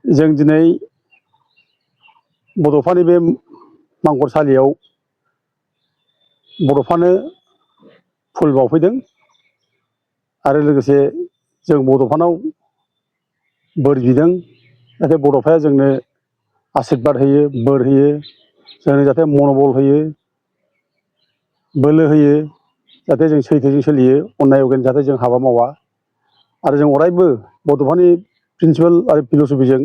जों दिनै बड'फानि बे मांखरसालियाव बड'फानो फुल बावफैदों आरो लोगोसे जों बड'फानाव बोर बिदों जाहाथे बड'फाया जोंनो आशीर्बाद होयो, बोर होयो, जोंनो जाहाथे मनबल होयो, बोलो होयो, जाहाथे जों सैथोजों सोलियो, अन्नाय अगेन जाहाथे जों हाबा मावा आरो जों अरायबो बड'फानि प्रिन्सिपाल आरो फिल'सफिजों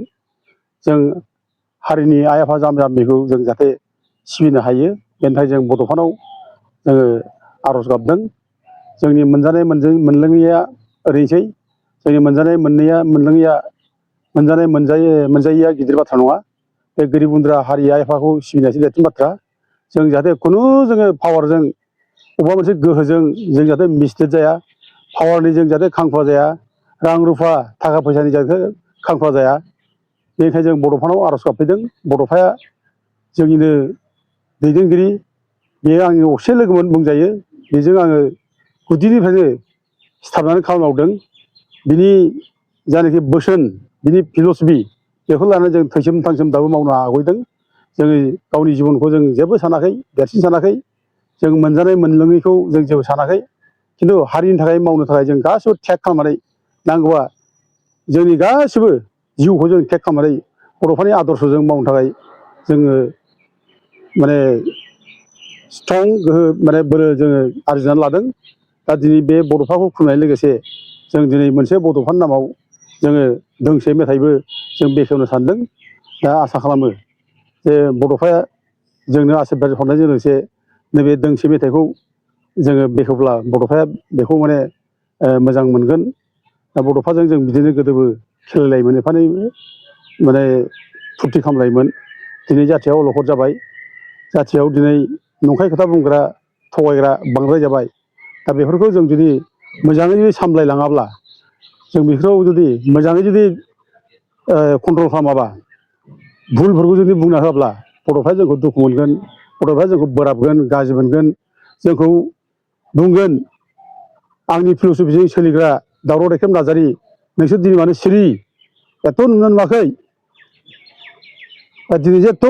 जों हारिनि आइ आफा जाम्बा जाम्बिखौ जों जाहाथे सिबिनो हायो। बेनि थाखाय जों बड'फानाव जोङो आर'ज गाबदों। जोंनि मोनजानाय मोनलोङैया ओरैनोसै, जोंनि मोनजानाय मोनजायैया गिदिर बाथ्रा नङा। बे गोरिब गुन्द्रा हारि आइ आफाखौ सिबिनायासो देरसिन बाथ्रा। जों जाहाथे खुनु जोङो पावारजों अबेबा मोनसे गोहोजों जों जाहाथे मिसलिड जाया, पावारनि जों जाहाथे खांखुवा जाया, रां रुफा थाखा फैसानि जाहाथे खांखुवा जाया। बेनिखायनो जों बड'फानाव आर'ज गाबफैदों। बड'फाया जोंनिनो दैदेनगिरि, बेयो आंनि असे लोगोमोन बुंजायो। बेजों आङो गुदिनिफ्रायनो सिथाबनानै खामानि मावदों। बिनि जायनाखि बोसोन, बिनि फिल'सफि, बेखौ लानानै जों थैसोम थांसोम दाबो मावनो आवगायदों। जोङो गावनि जिबनखौ जों जेबो सानाखै, देरसिन सानाखै। जों मोनजानाय मोनलोङैखौ जों जेबो सानाखै। खिन्थु हारिनि थाखाय मावनो थाखाय जों गासिबो त्याग खालामनानै, नांगौबा जोंनि गासिबो जिउखौ जों त्याग खालामनानै बड'फानि आदर्शजों मावनो थाखाय जोङो माने स्ट्रं गोहो बोलो जोङो आरजिनानै लादों। दा दिनै बे बड'फाखौ खुलुमनाय लोगोसे जों दिनै मोनसे बड'फानि नामाव जोङो दोंसे मेथाइबो जों बेखेवनो सानदों। दा आसा खालामो जे बड'फाया जोंनो आशीर्बाद हरनायजों लोगोसे नैबे दोंसे मेथाइखौ जोङो बेखेवब्ला बड'फाया बेखौ माने मोजां मोनगोन। दा बड'फाजों जों बिदिनो गोदोबो खेलायलायोमोन, एफा एनै माने फुरथि खालामलायोमोन। दिनै जाथिया अलखद जाबाय। जाथियाव दिनै नंखाय खोथा बुंग्रा, थगायग्रा बांद्राय जाबाय। दा बेफोरखौ जों जुदि मोजाङै सामलायलाङाब्ला, जों बेफोराव जुदि मोजाङै जुदि कन्ट्रल खालामाबा, भुलफोरखौ जुदि बुंना होआब्ला बड'फाया जोंखौ दुखु मोनगोन, बड'फाया जोंखौ बोराबगोन, गाज्रि मोनगोन। जोंखौ बुंगोन, आंनि फिल'सफिजों सोलिग्रा दावराव दैखेम नार्जारि, नोंसोर दिनै मानो सिरि, एथ' नुना नुवाखै, दिनैसो एथ'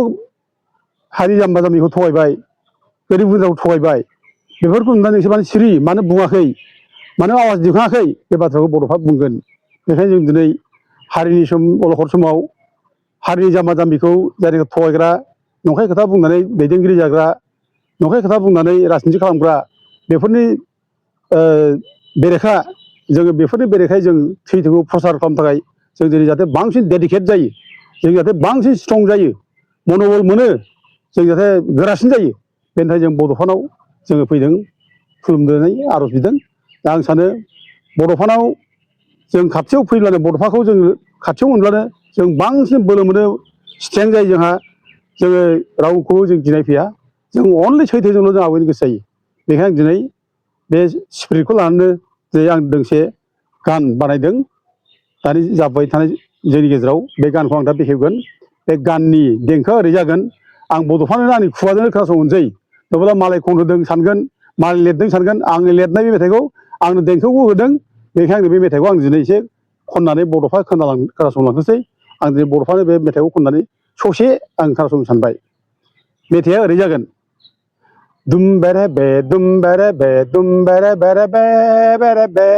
हारि जाम्बा जाम्बिखौ थगायबाय, गोरिब गुन्द्राखौ थगायबाय, बेफोरखौ नुनानै नोंसोर मानो सिरि, मानो बुङाखै, मानो आवाज दिखाङाखै, बे बाथ्राखौ बड'फा बुंगोन। बेखायनो जों दिनै हारिनि अलखद समाव हारिनि जाम्बा जाम्बिखौ, जायखौ थगायग्रा, नंखाय खोथा बुंनानै दैदेनगिरि जाग्रा, नंखाय खोथा बुंनानै राजनिथि खालामग्रा, बेफोरनि बेरेखा जोङो बेफोरनि बेरेखायै जों सैथोखौ प्रसार खालामनो थाखाय जों दिनै जाहाथे बांसिन डेडिकेट जायो, जों जाहाथे बांसिन स्ट्रं जायो, मनबल मोनो, जों जाहाथे गोरासिन जायो। बेनि थाखाय जों बड'फानाव जोङो फैदों, खुलुमनानै आर'ज बिदों। दा आं सानो बड'फानाव जों खाथियाव फैब्लानो, बड'फाखौ जों खाथियाव मोनब्लानो जों बांसिन बोलो मोनो, स्ट्रेंथ जायो जोंहा। जोङो रावखौबो जों गिनाय फैया। जों अनलि सैथोजोंल' जों आवगायनो गोसो जायो। बेखायनो आं दिनै बे स्पिरिटखौ लानानै दिनै आं दोंसे गान बानायदों। दानि जाबाय थानाय जोंनि गेजेराव बे गानखौ आं दा बेखेवगोन। बे गाननि देंखोआ ओरै जागोन, आं बड'फानो आंनि खुगाजोंनो खोनासंहोनोसै। नङाब्ला मालाय खनहोदों सानगोन, मालाय लिरदों सानगोन। आंनि लिरनाय बे मेथाइखौ आंनो देंखोखौ होदों, बेनिखायनो आं बे मेथाइखौ आं दिनै एसे खननानै बड'फा खोनासंलांथोंसै। आं दिनै बड'फानो बे मेथाइखौ खननानै ससे आं खोनासंनो सानबाय। मेथाइआ ओरै जागोन, दुम बेरे बे दुम बेरे बे दुम बेरे बेरे बे बेरे बे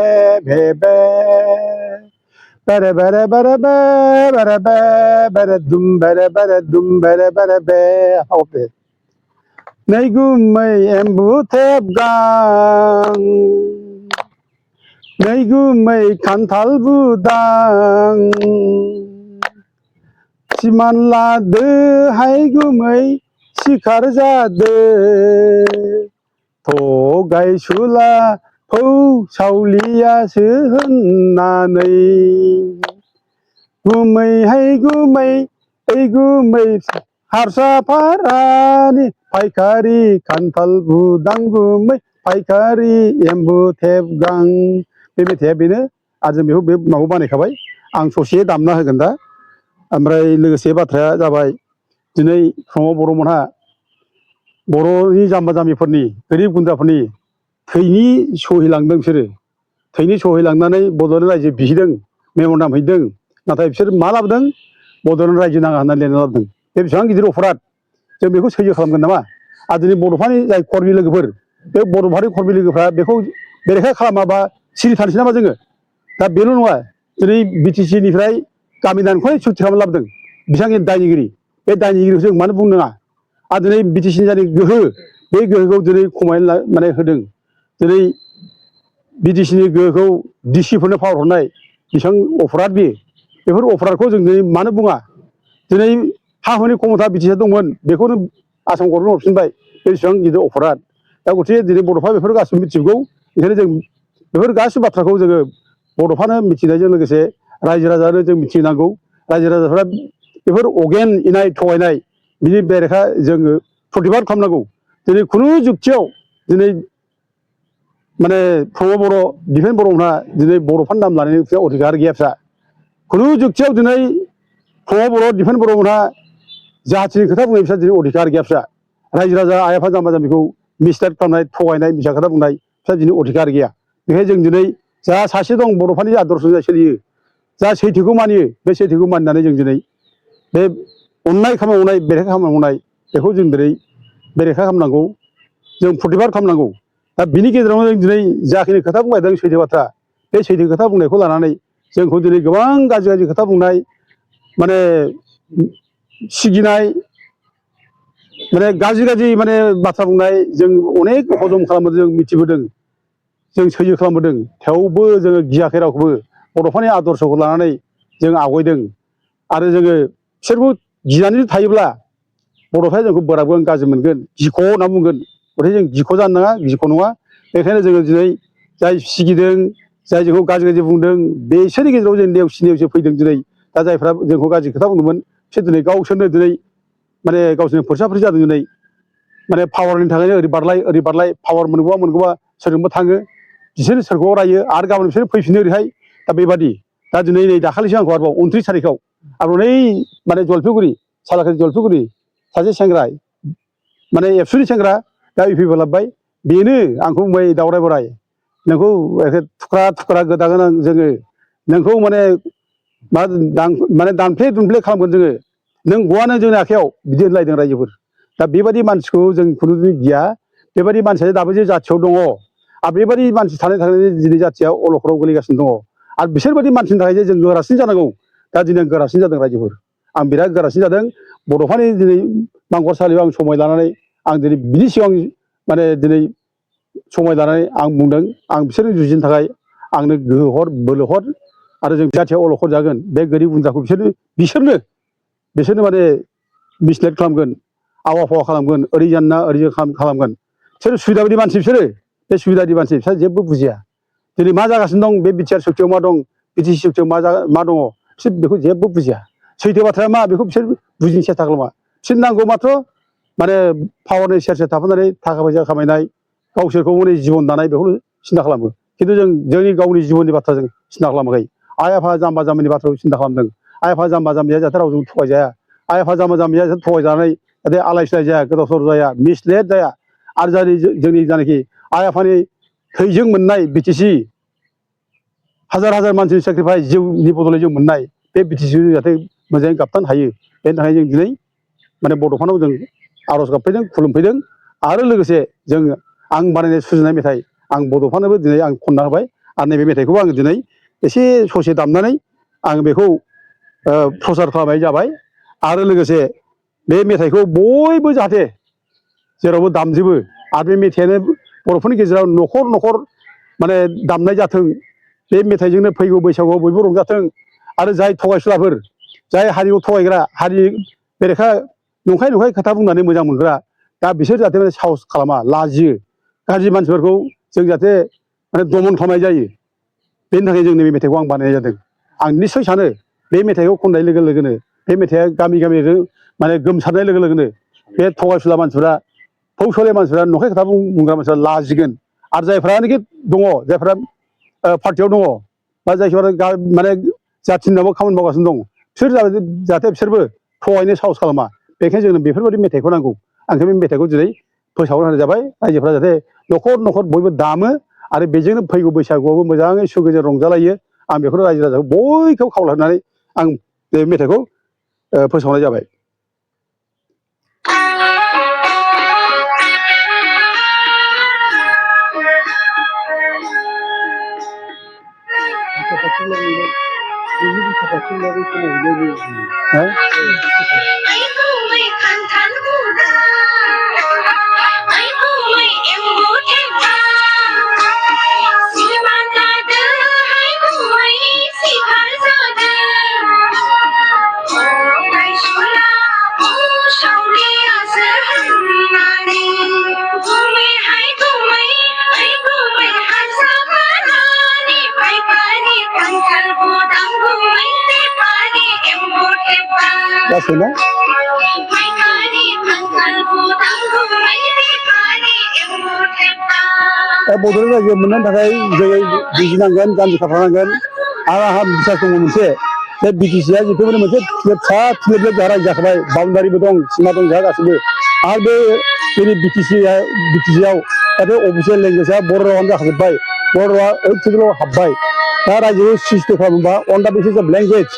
बे बे बेरे बेरे बेरे बे बेरे बे बेरे दुम बेरे बेरे दुम बेरे बेरे बे। नै गुमै एम्बु थेबगां, नै गुमै खान्थाल बुदां, सिमान लादोहाय गुमै सिखार जादो, थगायसुला फौ सावलियासो होननानै, गुमैहाय गुमै ओइ गुमै हारसाफारानि फायखारि खान्थाल बुदां गुमै फायखारि एम्बु थेबगां। बे मेथाइआ बेनो, आरो जों बेखौ बे माबायाव बानायखाबाय। आं ससे दामना होगोन दा। ओमफ्राय लोगोसे बाथ्राया जाबाय, दिनै प्रमद बर'मोनहा बर'नि जाम्बा जाम्बिफोरनि, गोरिब गुन्द्राफोरनि थैनि सहिलांदों बिसोरो। थैनि सहिलांनानै बड'लेण्ड रायजो बिहैदों, मेमन नाम हैदों। नाथाय बिसोर मा लाबोदों? बड'लेण्ड रायजो नाङा होननानै लिरना लाबोदों बे बेसेबां गिदिर अपराध जों बेखौ सैज्य खालामगोन नामा आरो दिनै बड'फानि जाय कर्मि लोगोफोर बे बड'फानि कर्मि लोगोफ्रा बेखौ बेरेखा खालामाबा सिरि थानोसै नामा जोङो दा बेल' नङा दिनै BTC निफ्राय गामि दानख'नाय सुक्ति खालामना लाबोदों बिथांनि दायनिगिरि बे दायनिगिरिखौ जों मानो बुंनो नाङा आरो दिनै BTC नि जाय गोहो बे गोहोखौ दिनै खमायना माने होदों दिनै BTC नि गोहोखौ DC फोरनो पावार हरनाय बेसेबां अपराध बेफोर अपराधखौ जों दिनै मानो बुङा दिनै हा हुनि खमथा BTC दंमोन बेखौनो आसाम गभर्नमेन्ट हरफिनबाय बे बेसेबां गिदिर अपराध दा गथिखे दिनै बड'फा बेफोर गासिबो मिथिगौ ओंखायनो जों बेफोर गासिबो बाथ्राखौ जोङो बड'फानो मिथिनायजों लोगोसे रायजो राजानो जों मिथिनांगौ रायजो राजाफ्रा बेफोर अगेन इनाय थगायनाय बिनि बेरेखा जोङो प्रतिबाद खालामनांगौ दिनै खुनु जुक्तियाव दिनै माने प्रमद बर' दिपेन बर'मोनहा दिनै बड'फानि नाम लानायनि अधिकार गैया फिसा खुनु जुक्तियाव दिनै प्रमद बर' दिपेन बर'मोनहा जाथिनि खोथा बुंनाय फिसा दिनै अधिकार गैया फिसा रायजो राजा आइ आफा जाम्बा जाम्बिखौ मिसलेट खालामनाय थगायनाय मिसा खोथा बुंनाय फिसा दिनै अधिकार गैया बेखायनो जों दिनै जा सासे दं बड'फानि आदर्शजों सोलियो जा सैथोखौ मानियो बे सैथोखौ मानिनानै जों दिनै बे अननाय खामानि मावनाय बेरेखा खामानि मावनाय बेखौ जों दिनै बेरेखा खालामनांगौ जों प्रतिबाद खालामनांगौ दा बिनि गेजेरावनो जों दिनै जाखिनि खोथा बुंबायदों सैथो बाथ्रा बे सैथो खोथा बुंनायखौ लानानै जोंखौ दिनै गोबां गाज्रि गाज्रि खोथा बुंनाय माने सिगिनाय माने गाज्रि गाज्रि माने बाथ्रा बुंनाय जों अनेक हजम खालामबोदों जों मिथिबोदों जों सैज्य खालामबोदों थेवबो जोङो गियाखै रावखौबो बड'फानि आदर्शखौ लानानै जों आवगायदों आरो जोङो बिसोरबो गिनानै थायोब्ला बड'फाया जोंखौ बोराबगोन गाज्रि मोनगोन गिख' होनना बुंगोन गथिखे जों गिख' जानो नाङा गिख' नङा बेखायनो जोङो दिनै जाय सिगिदों जाय जोंखौ गाज्रि गाज्रि बुंदों बिसोरनि गेजेराव जों नेवसि नेवसि फैदों दिनै दा जायफ्रा जोंखौ गाज्रि खोथा बुंदोंमोन बिसोर दिनै गावसोरनो दिनै माने गावसोरनो फोरसाफोर जादों दिनै माने पावारनि थाखायनो ओरै बारलाय पावार मोनगौबा सोरजोंबा थाङो बिसोर सोरखौबा रायो आरो गाबोन बिसोर फैफिनो ओरैहाय दा बेबादि दा दिनै नै दाखालिसो आंखौ आरोबाव 29 थारिखआव आरो नै माने जलफिगुरि सालाकाथि जलफिगुरि सासे सेंग्रा माने एबसुनि सेंग्रा दा इउपिपिएल लाबोबाय बेनो आंखौ बुंबाय दावराय बोराय नोंखौ एखे थुख्रा थुख्रा गोदागोन आं जोङो नोंखौ माने दानफ्ले दुमफ्ले खालामगोन जोङो नों गवानो जोंनि आखायाव बिदि होनलायदों रायजोफोर दा बेबायदि मानसिखौ जों खुनु गिया बेबायदि मानसिया दाबो जे जाथियाव दङ आरो बेबायदि मानसि थानाय दिनै जाथिया अलखदाव गोलैगासिनो दङ आरो बिसोरबायदि मानसिनि थाखाय जे जों गोरासिन जानांगौ दा दिनै आं गोरासिन जादों रायजोफोर आं बिराद गोरासिन जादों बड'फानि दिनै मांगरसालियाव आं समाय लानानै आं दिनै बिनि सिगां माने दिनै समाय लानानै आं बुंदों आं बिसोरजों जुजिनो थाखाय आंनो गोहो हर बोलो हर आरो जों जाथिया अलखद जागोन बे गोरिब गुन्द्राखौ बिसोरनो माने मिसलेट खालामगोन आवा फावा खालामगोन ओरै जानना ओरै खालामगोन बिसोर सुबिदा बायदि मानसि बिसोरो बे सुबिदानि मानसि बिसोर जेबो बुजिया दिनै मा जागासिनो दं बे बिटिआर सुक्तियाव मा दं BTC सुक्तियाव मा दङ बिसोर बेखौ जेबो बुजिया सैथो बाथ्राया मा बेखौ बिसोर बुजिनो सेस्था खालामा बिसोर नांगौ माथ्र माने पावारनि सेर सेर थाफानानै थाखा फैसा खामायनाय गावसोरखौ माने जिबन दानाय बेखौल' सिन्था खालामो खिन्थु जों जोंनि गावनि जिबननि बाथ्रा जों सिन्था खालामाखै आइ आफा जाम्बा जाम्बिनि बाथ्राखौ सिन्था खालामदों आइ आफा जाम्बा जाम्बिया जाहाथे रावजों थगायजाया आइ आफा जाम्बा जाम्बिया थगायजानानै जाहाथे आलाय सिलाय जाया गोदाव सोराव जाया मिसलेट जाया आरो जोंनि जानाखि आइ आफानि थैजों मोननाय BTC हाजार हाजार मानसिनि सेक्रिफाइस जिउनि बदलै जों मोननाय बे BTC जाहाथे मोजाङै गाबथानो हायो बेनि थाखाय जों दिनै माने बड'फानाव जों आर'ज गाबफैदों खुलुमफैदों आरो लोगोसे जों आं बानायनाय सुजुनाय मेथाइ आं बड'फानोबो दिनै आं खनना होबाय आरो नैबे मेथाइखौबो आं दिनै एसे ससे दामनानै आं बेखौ प्रसार खालामनाय जाबाय आरो लोगोसे बे मेथाइखौ बयबो जाहाथे जेरावबो दामजोबो आरो बे मेथाइयानो बर'फोरनि गेजेराव न'खर न'खर माने दामनाय जाथों बे मेथाइजोंनो फैगौ बैसागुआव बयबो रंजाथों आरो जाय थगायसुलाफोर जाय हारिखौ थगायग्रा हारि बेरेखा नंखाय खोथा बुंनानै मोजां मोनग्रा दा बिसोर जाहाथे माने साहस खालामा लाजियो गाज्रि मानसिफोरखौ जों जाहाथे माने दमन खालामनाय जायो बेनि थाखाय जों नैबे मेथाइखौ आं बानायनाय जादों आं निस्सय सानो बे मेथाइखौ खननाय लोगो लोगोनो बे मेथाइआ गामि गामि माने गोमसारनाय लोगो लोगोनो बे थगायसुला मानसिफ्रा फौसले मानसिफ्रा नंखाय खोथा बुंग्रा मानसिफ्रा लाजिगोन आरो जायफ्रानोखि दङ जायफ्रा पार्टियाव दङ बा जायफोरा माने जाथिनि नामाव खामानि मावगासिनो दं बिसोर जाहाथे बिसोरबो थगायनो साहस खालामा बेखायनो जोंनो बेफोरबायदि मेथाइखौ नांगौ आंखौ बे मेथाइखौ दिनै फोसावना होनाय जाबाय रायजोफ्रा जाहाथे न'खर न'खर बयबो दामो आरो बेजोंनो फैगौ बैसागुआवबो मोजाङै सुखुजों रंजालायो आं बेखौनो रायजो राजाखौ बयखौबो खावलायनानै आं बे मेथाइखौ फोसावनाय जाबाय। जासिगोन दा बड'लेण्ड रायजो मोननो थाखाय जोङो बुजिनांगोन गामि खाफ्रानांगोन आरो आंहा बिसास दङ मोनसे बे बिटिसिआ जिथु मोनसे फिसा फिलेबलेब जाहा रायजो जाखाबाय बाउण्डारिबो दं सिमा दं जोंहा गासिबो आरो बे जोंनि बिटिसिआव दा बे अफिसियेल लेंगुवेजआ बर' रावानो जाखाजोब्बाय बर' रावा ओइथिंल' हाबबाय दा रायजोखौ सिस्टेम खालामोबा अन दा बेसिस अफ लेंगुवेज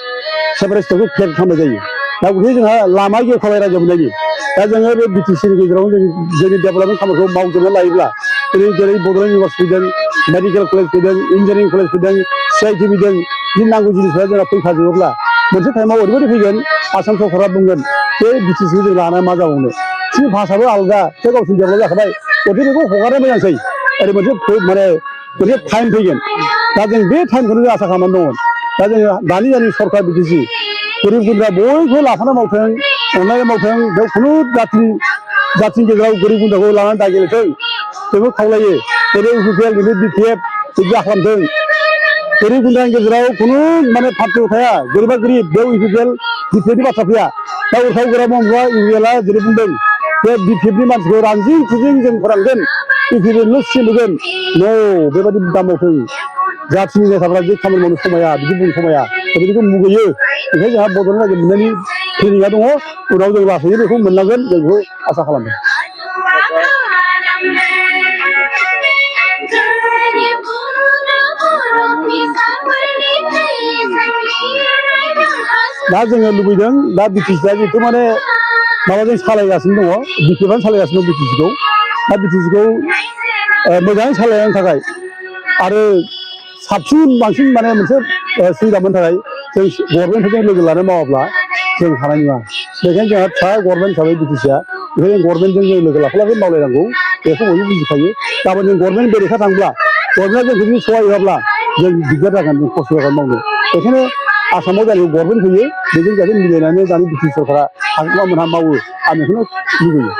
सेपारेशनखौ क्लियार खालामनाय जायो दा गथिखे जोंहा लामा गेवखाबाय रायजो मोननायनि दा जोङो बे बिटिसिनि गेजेराव जोंनि डेभेलपमेन्ट खामानिखौ मावजोबना लायोब्ला जेरै बड'लेण्ड इउनिभार्सिटि फैदों मेडिकेल कलेज फैदों इन्जिनियारिं कलेज फैदों CIT फैदों जि नांगौ जिनिसफोरा जोंना फैखाजोबोब्ला मोनसे टाइमाव ओरैबायदि फैगोन आसाम सरकारा बुंगोन बे बिटिसिखौ जों लानानै मा जाबावनो बिसोरनि भाषाबो आलादा बे गावसोरनि डेभेलप जाखाबाय गथिखे बेखौ हगारनाय मोजांसै ओरै मोनसे टाइम फैगोन दा जों बे टाइमखौनो जों आसा खालामनानै दङ दा जोङो दानि सरकार बिटिसि गोरिब गुन्द्रा बयबो लाफाना मावथों अननानै मावथों बेयाव खुनु जाथिनि गेजेराव गोरिब गुन्द्राखौ लानानै दागेलेथों बेखौ खावलायो जेरै UPPL नैबे BPF बिदि खालामथों गोरिब गुन्द्रानि गेजेराव खुनु पार्टियाव थाया गोरिबा गोरिब बेयाव UPPL BPF नि बाथ्रा फैया दा उल्थाव गोरा मावग्रा UPPL आ जेरै बुंदों बे BPF नि मानसिखौ रानजिं खुजिं जों फोरानगोन UPPL सिमगोन न' बेबायदि दामावथों जाथिनि नेताफ्रा जे खामानि मावनो समाया बिदि बुंनो समाया बेखौ मुगैयो ओंखायनो जोंहा बड'लेण्ड रायजो मोननायनि ट्रेनिंआ दङ उनाव जों लासैनो बेखौ मोनलांगोन जों बेखौ आसा खालामो। दा जोङो लुबैदों दा बिटिसिआ जिथु माबाजों सालायगासिनो दङ BPF आनो सालायगासिनो दं बिटिसिखौ दा बिटिसिखौ मोजाङै सालायनायनि थाखाय आरो साबसिन बांसिन मोनसे सुबिदा मोननो थाखाय जों गभर्नमेन्टफोरजों लोगो लानानै मावाब्ला जों हानाय नङा बेखायनो जोंहा फिसा गभर्नमेन्ट हिसाबै बिटिसिआ बेखायनो गभर्नमेन्टजों जों लोगो लाफालाफै मावलायनांगौ बेखौ बयबो बुजिखायो गाबोन जों गभर्नमेन्ट बेरेखा थांब्ला गभर्नमेन्टआ जोंखौ जुदि सहाय होआब्ला जों दिग्दार जागोन जों खस्थ' जागोन मावनो बेखायनो आसामाव जानि गभर्नमेन्ट फैयो बेजों जाहाथे मिलायनानै दानि बिटिसि सरकारा हागौमामोनहा मावो आं बेखौनो लुबैयो।